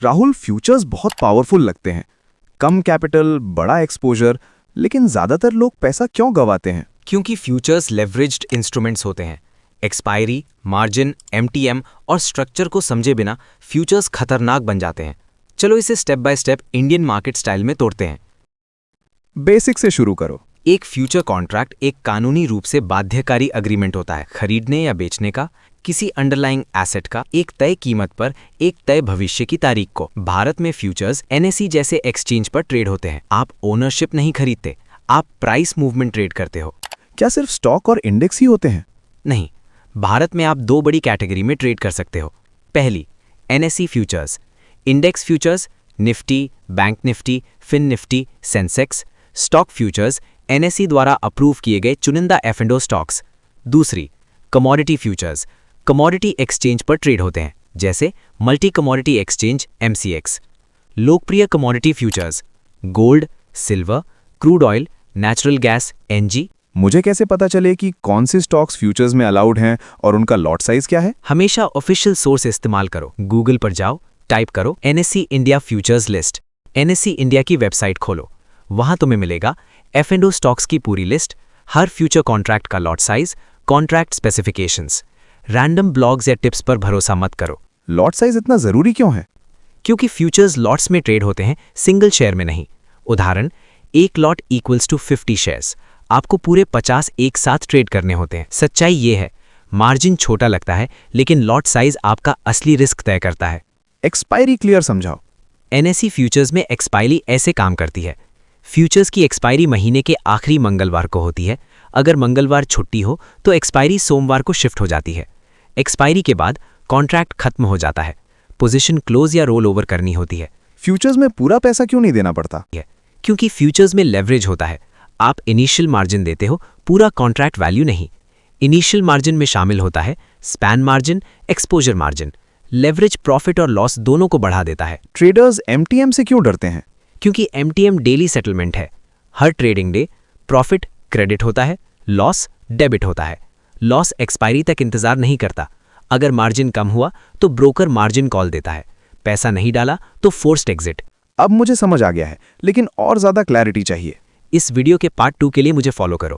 Rahul, futures बहुत powerful लगते हैं। कम कैपिटल, बड़ा एक्सपोजर, लेकिन ज्यादातर लोग पैसा क्यों गंवाते हैं? क्योंकि फ्यूचर्स लेवरेज्ड इंस्ट्रूमेंट्स होते हैं। एक्सपायरी, मार्जिन, एमटीएम और स्ट्रक्चर को समझे बिना फ्यूचर्स खतरनाक बन जाते हैं। चलो इसे step by step Indian market style में तोड़ते हैं। बेसिक से शुरू करो। एक फ्यूचर कॉन्ट्रैक्ट एक कानूनी रूप से बाध्यकारी अग्रीमेंट होता है, खरीदने या बेचने का, किसी अंडरलाइंग एसेट का, एक तय कीमत पर एक तय भविष्य की तारीख को। भारत में फ्यूचर्स एनएसई जैसे एक्सचेंज पर ट्रेड होते हैं। आप ओनरशिप नहीं खरीदते, आप प्राइस मूवमेंट ट्रेड करते हो। क्या सिर्फ स्टॉक और इंडेक्स ही होते हैं? नहीं, भारत में आप दो बड़ी कैटेगरी में ट्रेड कर सकते हो। पहली, NSE futures, index futures, Nifty, bank Nifty, fin Nifty, Sensex. Stock futures, NSE द्वारा अप्रूव किए गए चुनिंदा एफ&ओ स्टॉक्स। दूसरी, कमोडिटी फ्यूचर्स, कमोडिटी एक्सचेंज पर ट्रेड होते हैं, जैसे मल्टी कमोडिटी एक्सचेंज MCX। लोकप्रिय commodity futures, gold, silver, crude oil, natural gas NG। मुझे कैसे पता चले कि कौन से स्टॉक्स फ्यूचर्स में अलाउड हैं और उनका लॉट साइज क्या है? हमेशा ऑफिशियल सोर्स इस्तेमाल करो। गूगल पर जाओ, टाइप करो NSE India futures list. NSE India की वेबसाइट खोलो, वहां तुम्हें मिलेगा F&O स्टॉक्स की पूरी लिस्ट, हर फ्यूचर कॉन्ट्रैक्ट का lot size, contract specifications. Random blogs या टिप्स पर भरोसा मत करो। लॉट साइज इतना जरूरी क्यों है? क्योंकि फ्यूचर्स लॉट्स में ट्रेड होते हैं, सिंगल शेयर में नहीं। उदाहरण, एक लॉट इक्वल्स टू 50 शेयर्स। आपको पूरे 50 एक साथ ट्रेड करने होते हैं। सच्चाई ये है, मार्जिन छोटा लगता है, लेकिन लॉट साइज आपका असली रिस्क तय करता है। एक्सपायरी क्लियर समझाओ। NSE फ्यूचर्स में एक्सपायरी ऐसे काम करती है। फ्यूचर्स की एक्सपायरी महीने के आखिरी मंगलवार को होती है। अगर मंगलवार छुट्टी हो तो एक्सपायरी सोमवार को शिफ्ट हो जाती है। एक्सपायरी के बाद कॉन्ट्रैक्ट खत्म हो जाता है, पोजीशन क्लोज या रोल ओवर करनी होती है। फ्यूचर्स में पूरा पैसा क्यों नहीं देना पड़ता? क्योंकि फ्यूचर्स में लेवरेज होता है। आप इनिशियल मार्जिन देते हो, पूरा कॉन्ट्रैक्ट वैल्यू नहीं। इनिशियल मार्जिन में शामिल होता है span margin, exposure margin. Leverage profit और लॉस दोनों को बढ़ा देता है। ट्रेडर्स MTM से क्यों डरते हैं? क्योंकि MTM डेली सेटलमेंट है। हर ट्रेडिंग डे प्रॉफिट क्रेडिट होता है, लॉस डेबिट होता है। लॉस एक्सपायरी तक इंतजार नहीं करता। अगर मार्जिन कम हुआ तो ब्रोकर मार्जिन कॉल देता है। पैसा नहीं डाला तो फोर्स्ड एग्जिट। अब मुझे समझ आ गया है, लेकिन और ज्यादा क्लैरिटी चाहिए। इस वीडियो के पार्ट 2 के लिए मुझे फॉलो करो।